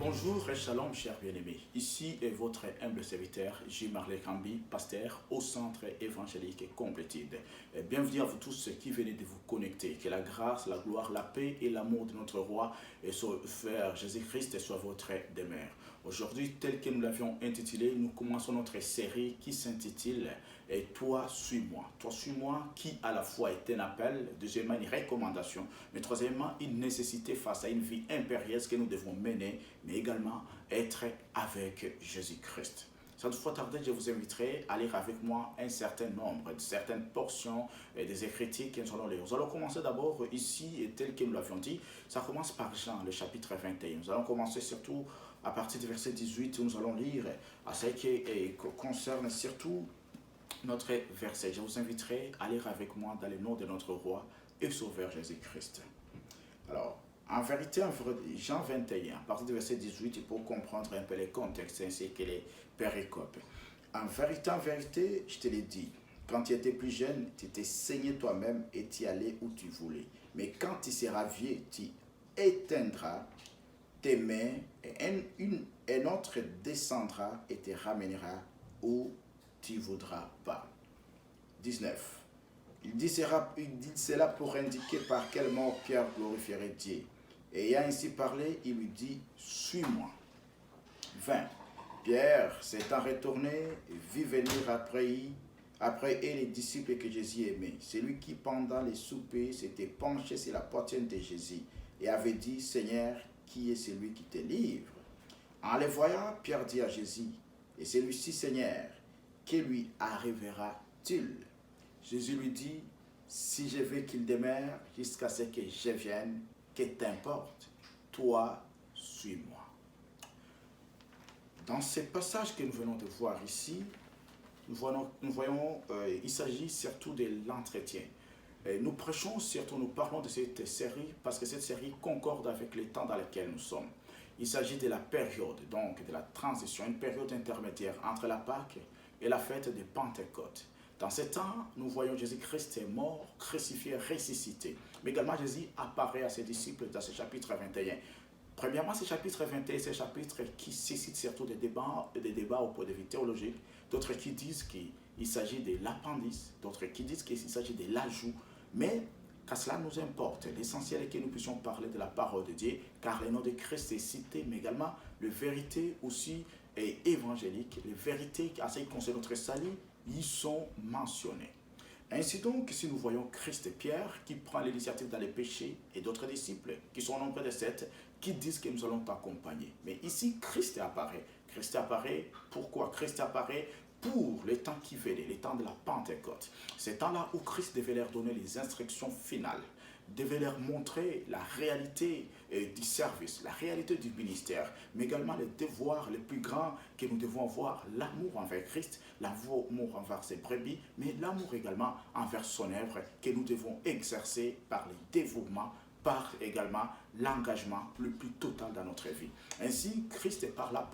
Bonjour et shalom, chers bien-aimés. Ici est votre humble serviteur, J. Marley Kambi, pasteur au centre évangélique Complétide. Bienvenue à vous tous qui venez de vous connecter. Que la grâce, la gloire, la paix et l'amour de notre roi et Sauveur Jésus-Christ soit votre demeure. Aujourd'hui, tel que nous l'avions intitulé, nous commençons notre série qui s'intitule « Et toi, suis-moi ». Toi, suis-moi, qui à la fois est un appel, deuxièmement une recommandation, mais troisièmement une nécessité face à une vie impérieuse que nous devons mener, mais également être avec Jésus-Christ. Sans toutefois tarder, je vous inviterai à lire avec moi un certain nombre, certaines portions des Écritures que nous allons lire. Nous allons commencer d'abord ici, et tel que nous l'avions dit, ça commence par Jean, le chapitre 21. Nous allons commencer surtout à partir du verset 18, où nous allons lire à ce qui concerne surtout notre verset. Je vous inviterai à lire avec moi dans le nom de notre roi et sauveur Jésus-Christ. Alors, en vérité, Jean 21, à partir du verset 18, pour comprendre un peu les contextes ainsi que les péricopes. En vérité, je te l'ai dit, quand tu étais plus jeune, tu t'es saigné toi-même et tu allais où tu voulais. Mais quand tu seras vieux, tu éteindras tes mains et un autre descendra et te ramènera où tu ne voudras pas. 19. Il dit cela pour indiquer par quel mort Pierre glorifierait Dieu. Et ayant ainsi parlé, il lui dit, suis-moi. 20. Pierre s'étant retourné, vit venir après et les disciples que Jésus aimait. Celui qui, pendant les soupers, s'était penché sur la poitrine de Jésus et avait dit, Seigneur, qui est celui qui te livre? En les voyant, Pierre dit à Jésus, et celui-ci, Seigneur, que lui arrivera-t-il? Jésus lui dit, si je veux qu'il demeure jusqu'à ce que je vienne, que t'importe, toi, suis-moi. Dans ce passage que nous venons de voir ici, nous voyons il s'agit surtout de l'entretien. Nous prêchons, surtout nous parlons de cette série parce que cette série concorde avec le temps dans lequel nous sommes. Il s'agit de la période, donc de la transition, une période intermédiaire entre la Pâque et la fête de Pentecôte. Dans ce temps, nous voyons Jésus-Christ est mort, crucifié, ressuscité. Mais également, Jésus apparaît à ses disciples dans ce chapitre 21. Premièrement, ce chapitre 21, c'est un chapitre qui suscite surtout des débats au point de vue théologique. D'autres qui disent qu'il s'agit de l'appendice, d'autres qui disent qu'il s'agit de l'ajout. Mais qu'à cela nous importe. L'essentiel est que nous puissions parler de la parole de Dieu, car le nom de Christ est cité, mais également les vérités aussi évangéliques, les vérités à ce qui concerne notre salut, y sont mentionnés. Ainsi donc, si nous voyons Christ et Pierre qui prend l'initiative dans les péchés et d'autres disciples qui sont au nombre de 7 qui disent que nous allons t'accompagner. Mais ici, Christ apparaît. Christ apparaît, pourquoi? Christ apparaît pour les temps qui venaient, les temps de la Pentecôte. Ces temps-là où Christ devait leur donner les instructions finales, devait leur montrer la réalité du service, la réalité du ministère, mais également les devoirs les plus grands que nous devons avoir, l'amour envers Christ, l'amour envers ses brebis, mais l'amour également envers son œuvre que nous devons exercer par le dévouement, par également l'engagement le plus total dans notre vie. Ainsi, Christ parle à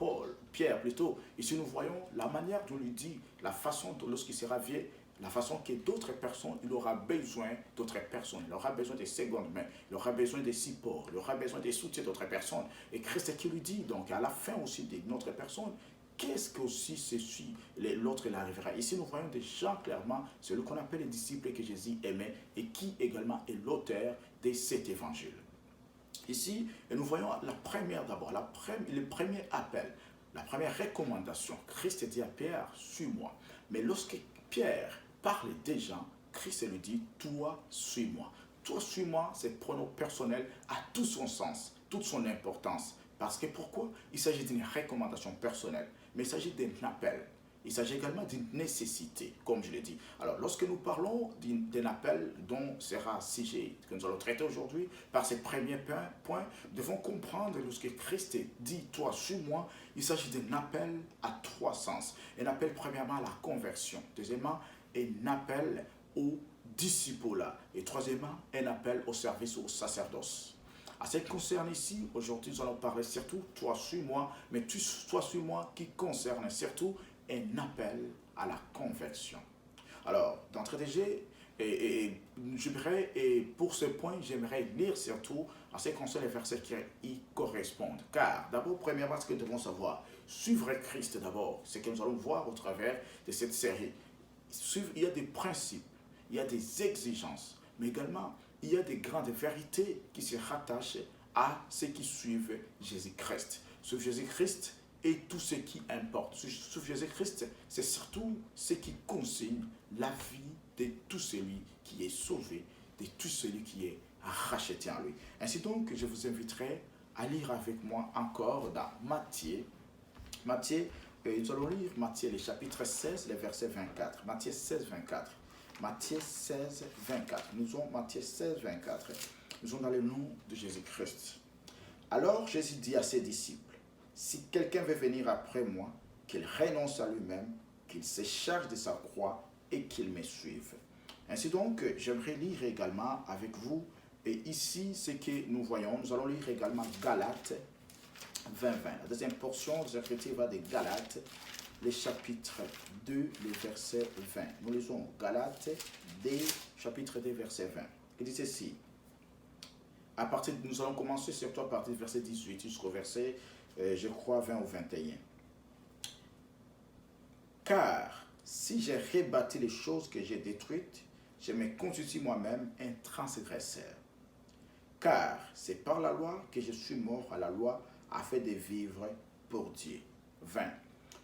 Pierre plutôt, ici nous voyons la manière dont il dit, la façon dont lorsqu'il sera vieux, la façon que d'autres personnes, il aura besoin d'autres personnes, il aura besoin de secondes mains, il aura besoin de supports, il aura besoin de soutien d'autres personnes. Et Christ qui lui dit, donc à la fin aussi de notre personne, qu'est-ce que aussi ceci, l'autre il arrivera. Ici nous voyons déjà clairement celui qu'on appelle les disciples que Jésus aimait et qui également est l'auteur de cet évangile. Ici, nous voyons la première d'abord, le premier appel, la première recommandation. Christ dit à Pierre, suis-moi. Mais lorsque Pierre parle des gens, Christ lui dit, toi, suis-moi. Toi, suis-moi, c'est pronom personnel à tout son sens, toute son importance. Parce que pourquoi? Il s'agit d'une recommandation personnelle, mais il s'agit d'un appel. Il s'agit également d'une nécessité, comme je l'ai dit. Alors, lorsque nous parlons d'un appel dont sera sujet que nous allons traiter aujourd'hui, par ces premiers points, nous devons comprendre lorsque Christ dit « Toi, suis-moi », il s'agit d'un appel à trois sens. Un appel premièrement à la conversion. Deuxièmement, un appel au disciple-là. Et troisièmement, un appel au service au sacerdoce. À ce qui concerne ici, aujourd'hui, nous allons parler surtout, toi suis-moi, mais toi suis-moi qui concerne surtout un appel à la conversion. Alors, d'entrée de jeu, et pour ce point, j'aimerais lire surtout à ce qui concerne les versets qui y correspondent. Car, d'abord, premièrement, ce que nous devons savoir, suivre Christ d'abord, c'est que nous allons voir au travers de cette série. Il y a des principes, il y a des exigences, mais également, il y a des grandes vérités qui se rattachent à ceux qui suivent Jésus-Christ. Suivre Jésus-Christ est tout ce qui importe. Suivre Jésus-Christ, c'est surtout ce qui consigne la vie de tout celui qui est sauvé, de tout celui qui est racheté en lui. Ainsi donc, je vous inviterai à lire avec moi encore dans Matthieu. Nous allons lire Matthieu, le chapitre 16, le verset 24. Matthieu 16, 24. Matthieu 16, 24. Nous sommes Matthieu 16, 24. Nous sommes dans le nom de Jésus-Christ. Alors Jésus dit à ses disciples, si quelqu'un veut venir après moi, qu'il renonce à lui-même, qu'il se charge de sa croix et qu'il me suive. Ainsi donc, j'aimerais lire également avec vous, et ici, ce que nous voyons, nous allons lire également Galates 20, 20. La deuxième portion de l'écriture va de Galates, le chapitre 2, le verset 20. Nous lisons Galates 2, chapitre 2, verset 20. Il dit ceci. Nous allons commencer surtout à partir du verset 18 jusqu'au verset, je crois, 20 ou 21. Car si j'ai rebâti les choses que j'ai détruites, je me constitue moi-même un transgresseur. Car c'est par la loi que je suis mort à la loi afin de vivre pour Dieu. 20.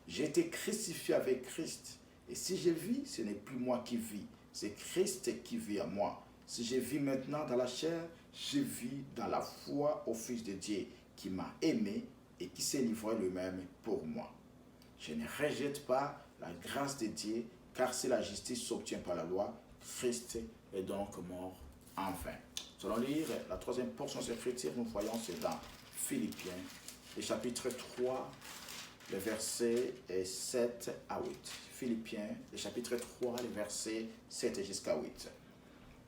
J'ai été crucifié avec Christ, et si je vis, ce n'est plus moi qui vis, c'est Christ qui vit en moi. Si je vis maintenant dans la chair, je vis dans la foi au Fils de Dieu qui m'a aimé et qui s'est livré lui-même pour moi. Je ne rejette pas la grâce de Dieu, car si la justice s'obtient par la loi, Christ est donc mort en vain. Nous allons lire la troisième portion de l'écriture, nous voyons c'est dans Philippiens, le chapitre 3, le verset 7 à 8. Philippiens, le chapitre 3, le verset 7 jusqu'à 8.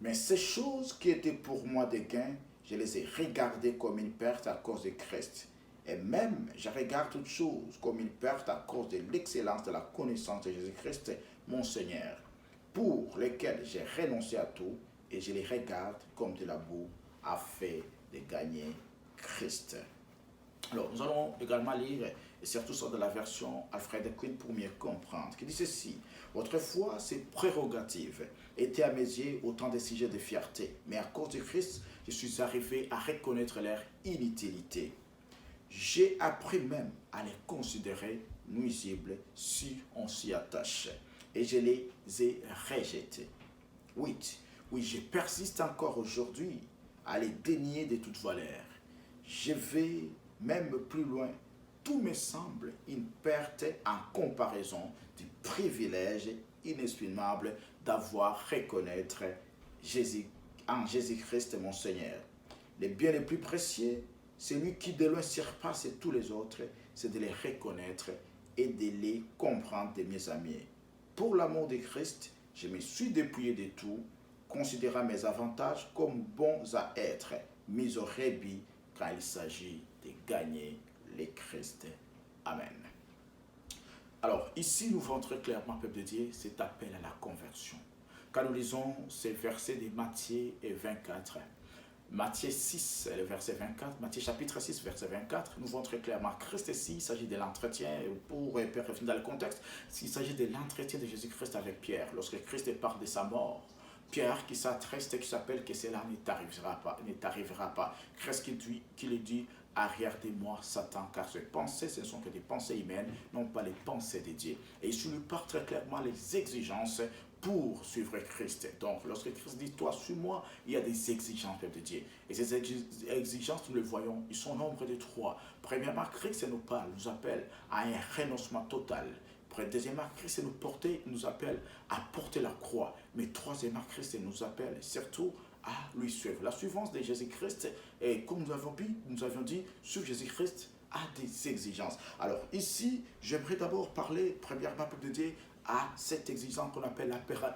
Mais ces choses qui étaient pour moi des gains, je les ai regardées comme une perte à cause de Christ. Et même, je regarde toutes choses comme une perte à cause de l'excellence de la connaissance de Jésus-Christ, mon Seigneur, pour lesquels j'ai renoncé à tout, et je les regarde comme de la boue, afin de gagner Christ. Alors, nous allons également lire, et surtout sur de la version Alfred Quinn pour mieux comprendre, qui dit ceci. Autrefois, ces prérogatives étaient à mes yeux autant des sujets de fierté, mais à cause de Christ, je suis arrivé à reconnaître leur inutilité. J'ai appris même à les considérer nuisibles si on s'y attache, et je les ai rejetés. 8. Oui, je persiste encore aujourd'hui à les dénier de toute valeur. Je vais même plus loin. Tout me semble une perte en comparaison du privilège inestimable d'avoir reconnaître en Jésus-Christ mon Seigneur. Les biens les plus précieux, celui qui de loin surpasse tous les autres, c'est de les reconnaître et de les comprendre de mes amis. Pour l'amour de Christ, je me suis dépouillé de tout, considérant mes avantages comme bons à être, mis au rébit quand il s'agit de gagner le Christ. Amen. Alors, ici, nous voyons très clairement, peuple de Dieu, cet appel à la conversion. Quand nous lisons ces versets de Matthieu 24, Matthieu 6, le verset 24, Matthieu chapitre 6, verset 24, nous voyons très clairement Christ ici, il s'agit de l'entretien, pour revenir dans le contexte, il s'agit de l'entretien de Jésus-Christ avec Pierre, lorsque Christ parle de sa mort. Pierre qui s'attriste et qui s'appelle que cela ne t'arrivera pas. Christ qui lui dit, arrière de moi, Satan, car ces pensées, ce ne sont que des pensées humaines, non pas les pensées de Dieu. Et il lui parle très clairement les exigences pour suivre Christ. Donc, lorsque Christ dit, toi, suis-moi, il y a des exigences de Dieu. Et ces exigences, nous les voyons, ils sont au nombre de 3. Premièrement, Christ nous appelle à un renoncement total. Deuxièmement, Christ nous appelle à porter la croix. Mais troisièmement, Christ nous appelle surtout à lui suivre. La suivance de Jésus-Christ, et comme nous avions dit, suivre Jésus-Christ a des exigences. Alors ici, j'aimerais d'abord parler, premièrement, peuple de Dieu, à cette exigence qu'on appelle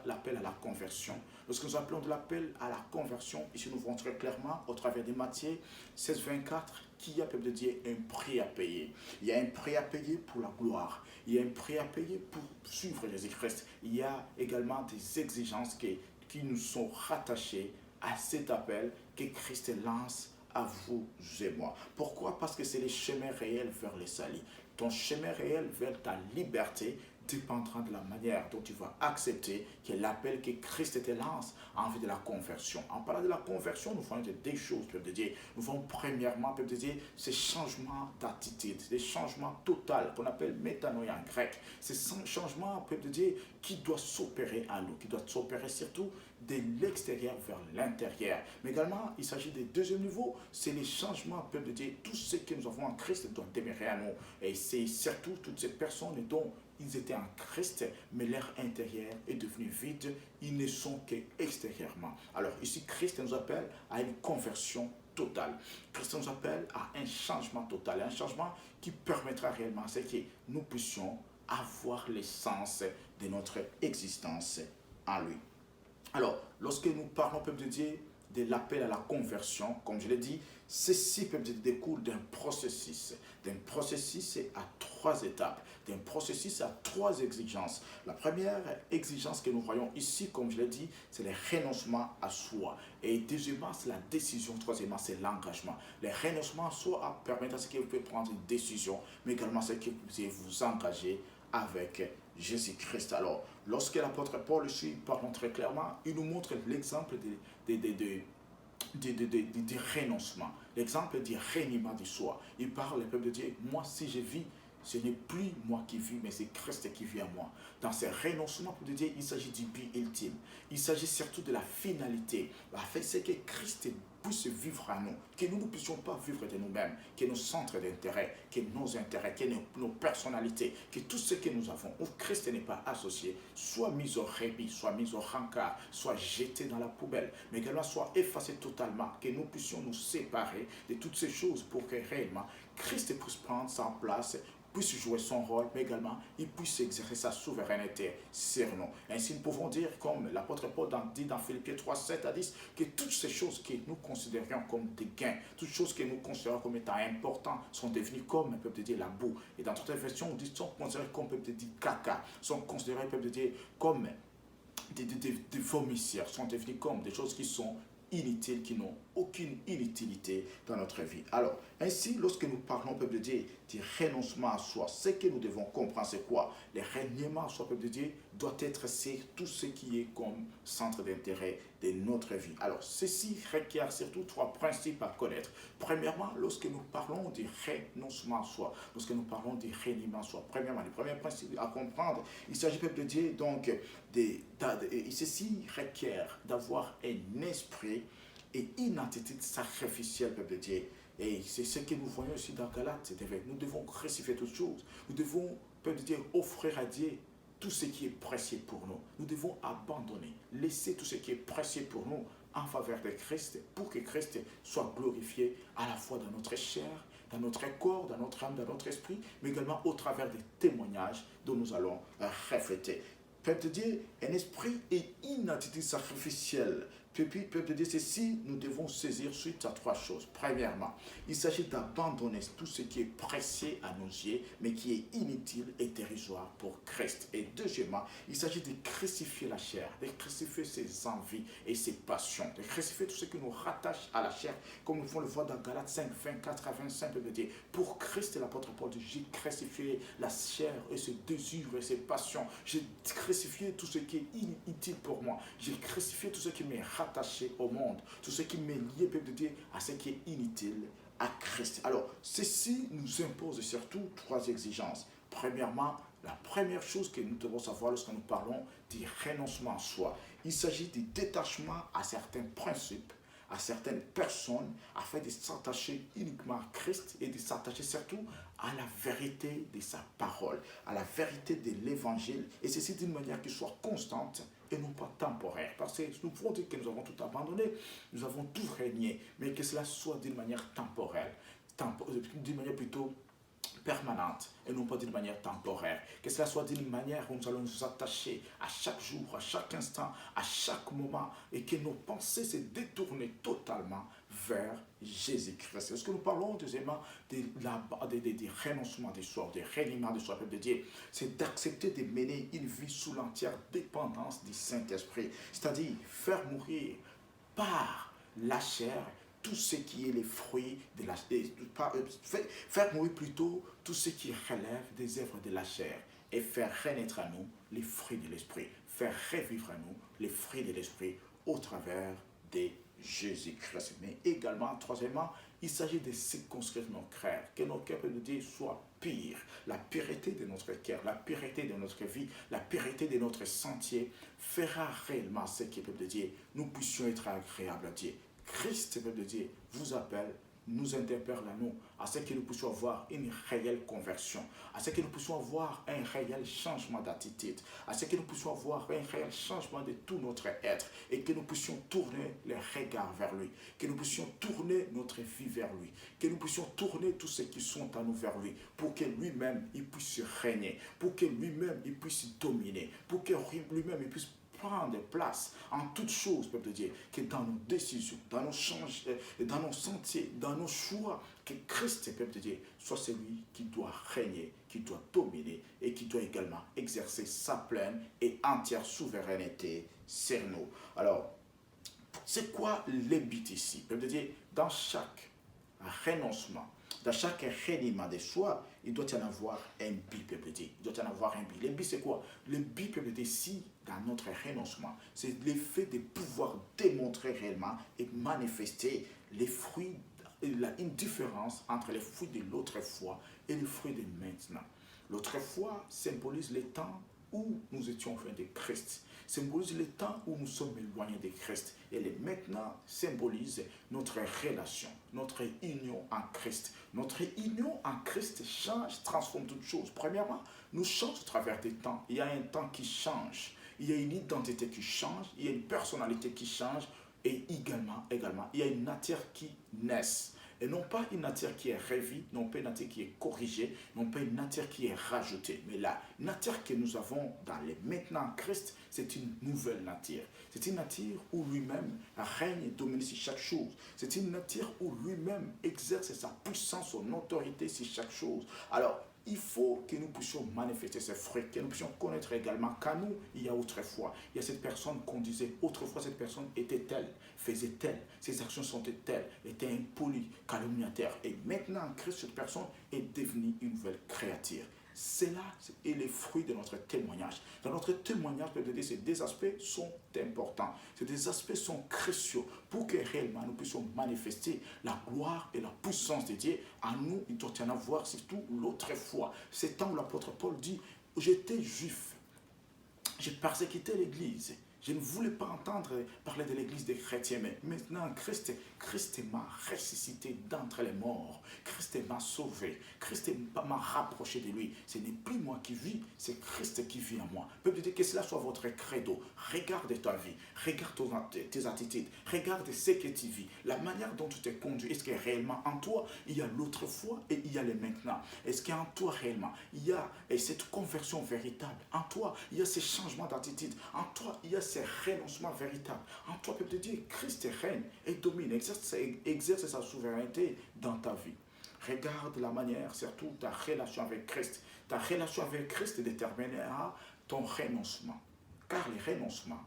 l'appel à la conversion. Lorsque nous appelons de l'appel à la conversion, ici nous voyons très clairement au travers de Matthieu 16, 24, qu'il y a, peuple de Dieu, un prix à payer. Il y a un prix à payer pour la gloire. Il y a un prix à payer pour suivre Jésus-Christ. Il y a également des exigences qui nous sont rattachées à cet appel que Christ lance à vous et moi. Pourquoi? Parce que c'est le chemin réel vers le salut. Ton chemin réel vers ta liberté dépendra de la manière dont tu vas accepter que l'appel que Christ te lance en vue de la conversion. En parlant de la conversion, nous voyons des choses, peuple de Dieu. Nous voyons premièrement, peuple de Dieu, ces changements d'attitude, des changements totaux qu'on appelle métanoïa en grec. Ces changements, peuple de Dieu, qui doivent s'opérer en nous, qui doivent s'opérer surtout de l'extérieur vers l'intérieur. Mais également, il s'agit du deuxième niveau, c'est les changements, peuple de Dieu. Tout ce que nous avons en Christ doit demeurer à nous. Et c'est surtout toutes ces personnes dont ils étaient en Christ, mais leur intérieur est devenu vide. Ils ne sont qu'extérieurement. Alors ici, Christ nous appelle à une conversion totale. Christ nous appelle à un changement total, un changement qui permettra réellement ce que nous puissions avoir l'essence de notre existence en lui. Alors, lorsque nous parlons, peuple de Dieu, de l'appel à la conversion, comme je l'ai dit, ceci, peuple de Dieu, découle d'un processus à 3 étapes, d'un processus à 3 exigences. La première exigence que nous voyons ici, comme je l'ai dit, c'est le renoncement à soi. Et deuxièmement, c'est la décision. Troisièmement, c'est l'engagement. Le renoncement à soi permet à ce que vous pouvez prendre une décision, mais également ce que vous pouvez vous engager avec Jésus-Christ. Alors, lorsque l'apôtre Paul ici parle très clairement, il nous montre l'exemple du renoncement, l'exemple du reniement de soi. Il parle, le peuple de Dieu, moi si je vis, ce n'est plus moi qui vis, mais c'est Christ qui vit en moi. Dans ce renoncement, pour Dieu, il s'agit du but ultime. Il s'agit surtout de la finalité. C'est que Christ puisse vivre en nous, que nous ne puissions pas vivre de nous-mêmes, que nos centres d'intérêt, que nos intérêts, que nos personnalités, que tout ce que nous avons, où Christ n'est pas associé, soit mis au rébit, soit mis au rencard, soit jeté dans la poubelle, mais également soit effacé totalement, que nous puissions nous séparer de toutes ces choses pour que réellement Christ puisse prendre sa place, puisse jouer son rôle, mais également il puisse exercer sa souveraineté sur nous. Ainsi, nous pouvons dire, comme l'apôtre Paul dit dans Philippiens 3, 7 à 10, que toutes ces choses que nous considérions comme des gains, toutes choses que nous considérons comme étant importantes, sont devenues comme, peuple de Dieu, la boue. Et dans toute version, on dit sont considérées comme, peuple de Dieu, caca, sont considérées, peuple de Dieu, comme des vomisseurs, sont devenues comme des choses qui sont inutiles, qui n'ont aucune inutilité dans notre vie. Alors, ainsi, lorsque nous parlons, peuple de Dieu, du renoncement à soi, ce que nous devons comprendre, c'est quoi? Le reniement à soi, peuple de Dieu, doit être tout ce qui est comme centre d'intérêt de notre vie. Alors, ceci requiert surtout 3 principes à connaître. Premièrement, lorsque nous parlons du renoncement à soi, lorsque nous parlons du reniement à soi, premièrement, le premier principe à comprendre, il s'agit, peuple de Dieu, donc, ceci requiert d'avoir un esprit et une attitude sacrificielle, peuple de Dieu. Et c'est ce que nous voyons ici dans Galates. Nous devons crucifier toutes choses. Nous devons, peuple de Dieu, offrir à Dieu tout ce qui est précieux pour nous. Nous devons abandonner, laisser tout ce qui est précieux pour nous en faveur de Christ, pour que Christ soit glorifié à la fois dans notre chair, dans notre corps, dans notre âme, dans notre esprit, mais également au travers des témoignages dont nous allons refléter. Peuple de Dieu, un esprit et une attitude sacrificielle. Peuple de Dieu, ceci, nous devons saisir suite à 3 choses. Premièrement, il s'agit d'abandonner tout ce qui est précieux à nos yeux, mais qui est inutile et dérisoire pour Christ. Et deuxièmement, il s'agit de crucifier la chair, de crucifier ses envies et ses passions, de crucifier tout ce qui nous rattache à la chair, comme nous pouvons le voir dans Galates 5, 24 à 25, peuple de Dieu. Pour Christ, l'apôtre Paul dit, j'ai crucifié la chair et ses désirs et ses passions. J'ai crucifié tout ce qui est inutile pour moi. J'ai crucifié tout ce qui m'est attaché au monde, tout ce qui m'est lié, peuple de Dieu, à ce qui est inutile à Christ. Alors, ceci nous impose surtout 3 exigences. Premièrement, la première chose que nous devons savoir lorsque nous parlons du renoncement à soi, il s'agit du détachement à certains principes, à certaines personnes, afin de s'attacher uniquement à Christ et de s'attacher surtout à la vérité de sa parole, à la vérité de l'évangile, et ceci d'une manière qui soit constante et non pas temporaire. Parce que nous pouvons dire que nous avons tout abandonné, nous avons tout régné, mais que cela soit d'une manière temporelle, d'une manière plutôt permanente et non pas d'une manière temporaire. Que cela soit d'une manière où nous allons nous attacher à chaque jour, à chaque instant, à chaque moment et que nos pensées se détournent totalement vers Jésus-Christ. Est-ce que nous parlons deuxièmement des renoncements de soi, des reniements de soi, peuple de Dieu? C'est d'accepter de mener une vie sous l'entière dépendance du Saint-Esprit, c'est-à-dire faire mourir par la chair tout ce qui est les fruits de la faire mourir plutôt tout ce qui relève des œuvres de la chair et faire renaître à nous les fruits de l'esprit, faire revivre à nous les fruits de l'esprit au travers de Jésus-Christ. Mais également, troisièmement, il s'agit de circonscrire nos cœurs, que nos cœurs, de Dieu, soient purs. La pureté de notre cœur, la pureté de notre vie, la pureté de notre sentier fera réellement ce que, peuple de Dieu, nous puissions être agréables à Dieu. Christ, peuple de Dieu, vous appelle, nous interpelle à nous, à ce que nous puissions avoir une réelle conversion, à ce que nous puissions avoir un réel changement d'attitude, à ce que nous puissions avoir un réel changement de tout notre être et que nous puissions tourner les regards vers lui, que nous puissions tourner notre vie vers lui, que nous puissions tourner tous ceux qui sont à nous vers lui, pour que lui-même il puisse régner, pour que lui-même il puisse dominer, pour que lui-même il puisse prendre place en toutes choses, peuple de Dieu, que dans nos décisions, dans nos changes, dans nos sentiers, dans nos choix, que Christ, peuple de Dieu, soit celui qui doit régner, qui doit dominer et qui doit également exercer sa pleine et entière souveraineté sur nous. Alors, c'est quoi le but ici? Peuple de Dieu, dans chaque renoncement, dans chaque reniement de soi, il doit y en avoir un but, peuple de Dieu. Il doit y en avoir un but. Le but, c'est quoi? Le but, peuple de Dieu, si dans notre renoncement, c'est le fait de pouvoir démontrer réellement et manifester les fruits, une différence entre les fruits de l'autrefois et les fruits de maintenant. L'autrefois symbolise le temps où nous étions fin de Christ, symbolise le temps où nous sommes éloignés de Christ. Et le maintenant symbolise notre relation, notre union en Christ. Notre union en Christ change, transforme toutes choses. Premièrement, nous changeons au travers des temps. Il y a un temps qui change. Il y a une identité qui change. Il y a une personnalité qui change. Et également, il y a une nature qui naît. Et non pas une nature qui est revue, non pas une nature qui est corrigée, non pas une nature qui est rajoutée. Mais la nature que nous avons dans le maintenant Christ, c'est une nouvelle nature. C'est une nature où lui-même règne et domine sur chaque chose. C'est une nature où lui-même exerce sa puissance, son autorité sur chaque chose. Alors, il faut que nous puissions manifester ces fruits, que nous puissions connaître également qu'à nous, il y a autrefois. Il y a cette personne qu'on disait, autrefois cette personne était telle, faisait telle, ses actions sont telles, était impolie, calomniateur. Et maintenant, en Christ, cette personne est devenue une nouvelle créature. C'est là et les fruits de notre témoignage. Dans notre témoignage, ces aspects sont importants. Ces aspects sont cruciaux pour que réellement nous puissions manifester la gloire et la puissance de Dieu. En nous, il doit y en avoir surtout l'autrefois. C'est temps où l'apôtre Paul dit, j'étais juif, j'ai persécuté l'Église. Je ne voulais pas entendre parler de l'église des chrétiens, mais maintenant, Christ m'a ressuscité d'entre les morts. Christ m'a sauvé. Christ m'a rapproché de lui. Ce n'est plus moi qui vis, c'est Christ qui vit en moi. Peuple de Dieu, que cela soit votre credo. Regarde ta vie, regarde tes attitudes, regarde ce que tu vis, la manière dont tu t'es conduit. Est-ce que réellement en toi, il y a l'autrefois et il y a le maintenant? Est-ce qu'en toi réellement, il y a cette conversion véritable? En toi, il y a ces changements d'attitude. En toi, il y a ces renoncements véritables. En toi, peuple de Dieu, Christ règne et domine, exerce sa souveraineté dans ta vie. Regarde la manière, surtout ta relation avec Christ. Ta relation avec Christ déterminera ton renoncement. Car le renoncement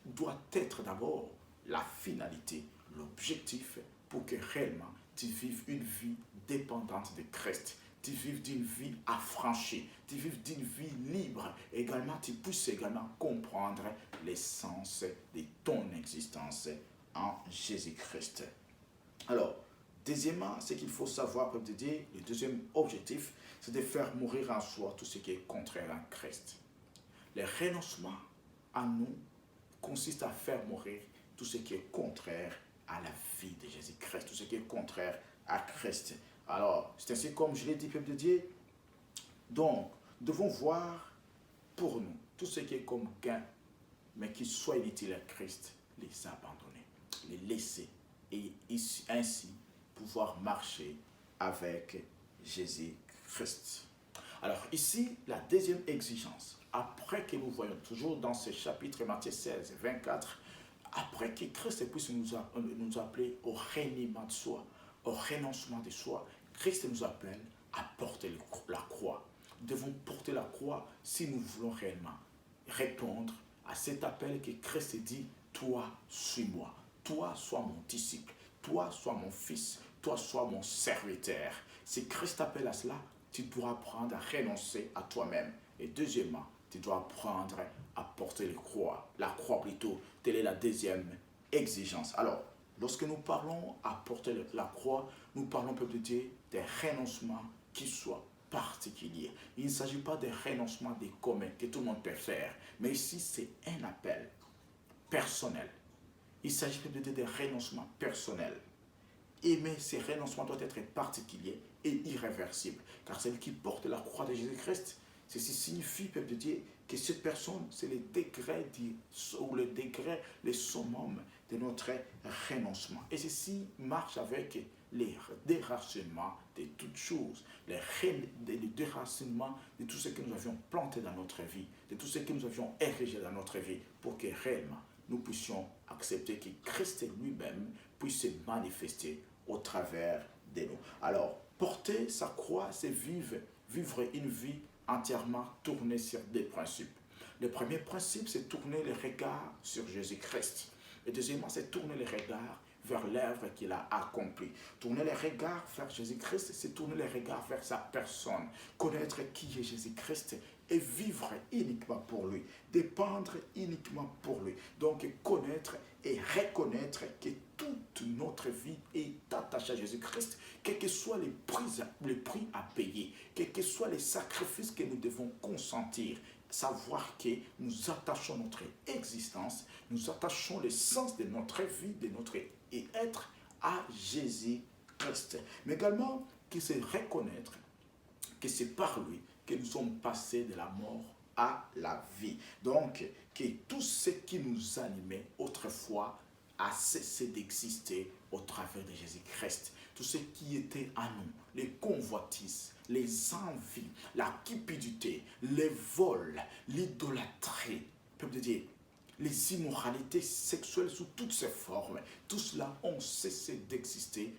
doit être d'abord la finalité, l'objectif pour que réellement tu vives une vie dépendante de Christ. Tu vives d'une vie affranchie, tu vives d'une vie libre. Également, tu puisses également comprendre l'essence de ton existence en Jésus-Christ. Alors, deuxièmement, ce qu'il faut savoir, peuple de Dieu, le deuxième objectif, c'est de faire mourir en soi tout ce qui est contraire à Christ. Le renoncement à nous consiste à faire mourir tout ce qui est contraire à la vie de Jésus-Christ, tout ce qui est contraire à Christ. Alors, c'est ainsi comme je l'ai dit, peuple de Dieu. Donc, nous devons voir pour nous tout ce qui est comme gain, mais qui soit inutile à Christ, les abandonner, les laisser et ainsi pouvoir marcher avec Jésus-Christ. Christ. Alors ici, la deuxième exigence, après que nous voyons toujours dans ce chapitre Matthieu 16, 24, après que Christ puisse nous appeler au reniement de soi, au renoncement de soi, Christ nous appelle à porter la croix. Nous devons porter la croix si nous voulons réellement répondre à cet appel que Christ dit, toi, suis-moi, toi, sois mon disciple, toi, sois mon fils, toi, sois mon serviteur. Si Christ t'appelle à cela, tu dois apprendre à renoncer à toi-même. Et deuxièmement, tu dois apprendre à porter la croix plutôt. Telle est la deuxième exigence. Alors, lorsque nous parlons à porter la croix, nous parlons, peuple de Dieu, des renoncements qui soient particuliers. Il ne s'agit pas des renoncements des communs que tout le monde peut faire, mais ici, c'est un appel personnel. Il s'agit, peuple de Dieu, des renoncements personnels. Mais ces renoncements doivent être particuliers et irréversibles. Car celle qui porte la croix de Jésus-Christ, ceci signifie, peuple de Dieu, que cette personne, c'est le degré, le summum de notre renoncement. Et ceci marche avec les déracinements de toutes choses, le déracinement de tout ce que nous avions planté dans notre vie, de tout ce que nous avions érigé dans notre vie, pour que réellement nous puissions accepter que Christ lui-même puisse se manifester au travers de nous. Alors, porter sa croix, c'est vivre une vie entièrement tournée sur des principes. Le premier principe, c'est tourner le regard sur Jésus-Christ. Et deuxièmement, c'est tourner le regard vers l'œuvre qu'il a accomplie. Tourner les regards vers Jésus-Christ, c'est tourner les regards vers sa personne. Connaître qui est Jésus-Christ et vivre uniquement pour lui. Dépendre uniquement pour lui. Donc connaître et reconnaître que toute notre vie est attachée à Jésus-Christ, quels que soient les prix à payer, quels que soient les sacrifices que nous devons consentir. Savoir que nous attachons notre existence, nous attachons le sens de notre vie, de notre être à Jésus-Christ. Mais également, que c'est reconnaître que c'est par lui que nous sommes passés de la mort à la vie. Donc, que tout ce qui nous animait autrefois a cessé d'exister au travers de Jésus-Christ. Tout ce qui était à nous, les convoitises, les envies, la cupidité, les vols, l'idolâtrie, peuple de Dieu, les immoralités sexuelles sous toutes ces formes, tout cela ont cessé d'exister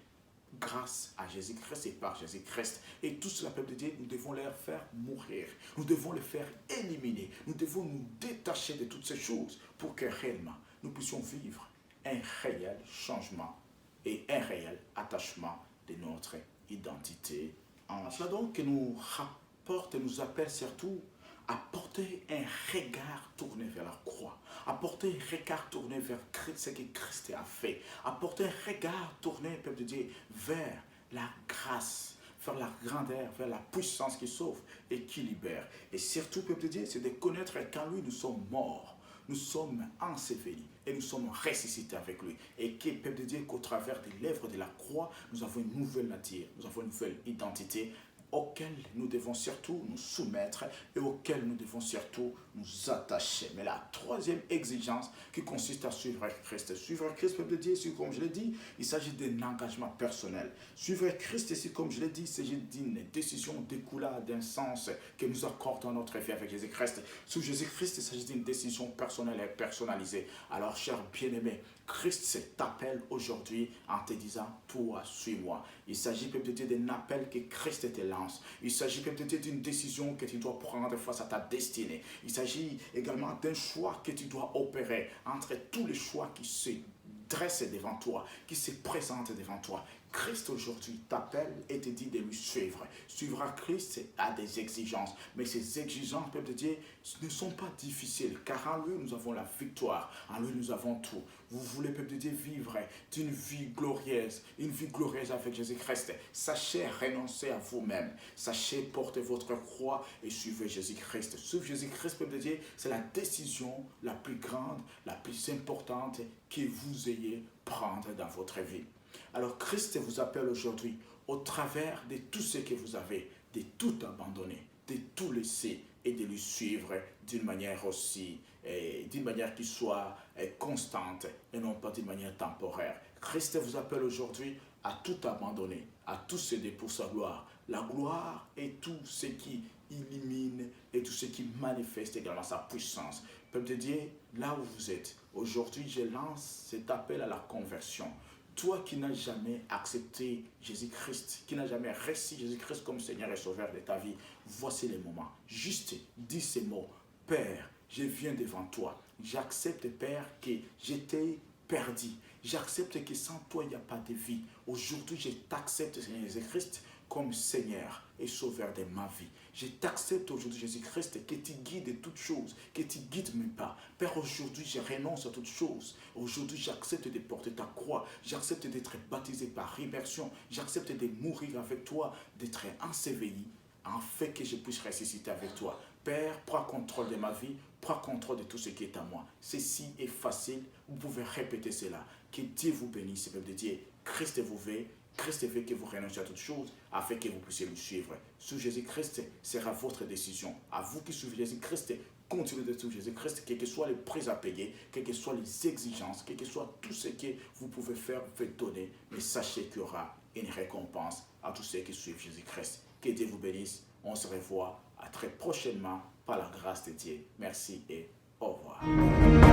grâce à Jésus-Christ et par Jésus-Christ. Et tout cela, peuple de Dieu, nous devons les faire mourir. Nous devons les faire éliminer. Nous devons nous détacher de toutes ces choses pour que réellement nous puissions vivre un réel changement et un réel attachement de notre identité en cela donc que nous rapporte et nous appelle surtout à porter un regard tourné vers la croix, à porter un regard tourné vers ce que Christ a fait, à porter un regard tourné, peuple de Dieu, vers la grâce, vers la grandeur, vers la puissance qui sauve et qui libère. Et surtout, peuple de Dieu, c'est de connaître qu'en lui nous sommes morts. Nous sommes ensevelis et nous sommes ressuscités avec lui. Et que, peuple de Dieu, qu'au travers de l'œuvre de la croix, nous avons une nouvelle nature, nous avons une nouvelle identité auquel nous devons surtout nous soumettre et auquel nous devons surtout nous attacher. Mais la troisième exigence qui consiste à suivre Christ. Suivre Christ, peuple de Dieu, c'est comme je l'ai dit, il s'agit d'un engagement personnel. Suivre Christ, c'est comme je l'ai dit, il s'agit d'une décision découlant d'un sens que nous accordons à notre vie avec Jésus-Christ. Sous Jésus-Christ, il s'agit d'une décision personnelle et personnalisée. Alors, cher bien-aimé, Christ t'appelle aujourd'hui en te disant, toi, suis-moi. Il s'agit peut-être d'un appel que Christ te lance. Il s'agit peut-être d'une décision que tu dois prendre face à ta destinée. Il s'agit également d'un choix que tu dois opérer entre tous les choix qui se dressent devant toi, qui se présentent devant toi. Christ aujourd'hui t'appelle et te dit de lui suivre. Suivre à Christ a des exigences, mais ces exigences, peuple de Dieu, ne sont pas difficiles, car en lui nous avons la victoire, en lui nous avons tout. Vous voulez, peuple de Dieu, vivre une vie glorieuse avec Jésus-Christ. Sachez renoncer à vous-même, sachez porter votre croix et suivre Jésus-Christ. Suivre Jésus-Christ, peuple de Dieu, c'est la décision la plus grande, la plus importante que vous ayez prendre dans votre vie. Alors Christ vous appelle aujourd'hui au travers de tout ce que vous avez, de tout abandonner, de tout laisser et de lui suivre d'une manière aussi, d'une manière qui soit constante et non pas d'une manière temporaire. Christ vous appelle aujourd'hui à tout abandonner, à tout céder pour sa gloire. La gloire est tout ce qui illumine et tout ce qui manifeste également sa puissance. Peuple de Dieu, là où vous êtes, aujourd'hui je lance cet appel à la conversion. Toi qui n'as jamais accepté Jésus-Christ, qui n'as jamais reçu Jésus-Christ comme Seigneur et Sauveur de ta vie, voici les moments. Juste dis ces mots. Père, je viens devant toi. J'accepte, Père, que j'étais perdu. J'accepte que sans toi, il n'y a pas de vie. Aujourd'hui, je t'accepte, Seigneur Jésus-Christ, comme Seigneur et Sauveur de ma vie. Je t'accepte aujourd'hui, Jésus-Christ, que tu guides toutes choses, que tu guides mes pas. Père, aujourd'hui, je renonce à toutes choses. Aujourd'hui, j'accepte de porter ta croix. J'accepte d'être baptisé par immersion. J'accepte de mourir avec toi, d'être enseveli, afin que je puisse ressusciter avec toi. Père, prends contrôle de ma vie, prends contrôle de tout ce qui est à moi. Ceci est facile, vous pouvez répéter cela. Que Dieu vous bénisse, peuple de Dieu. Christ vous veut. Christ veut que vous renonciez à toutes choses afin que vous puissiez le suivre. Sous Jésus-Christ sera votre décision. À vous qui suivez Jésus-Christ, continuez de suivre Jésus-Christ, quels que soient les prix à payer, quelles que soient les exigences, quel que soit tout ce que vous pouvez faire, vous faites donner, mais sachez qu'il y aura une récompense à tous ceux qui suivent Jésus-Christ. Que Dieu vous bénisse. On se revoit à très prochainement par la grâce de Dieu. Merci et au revoir.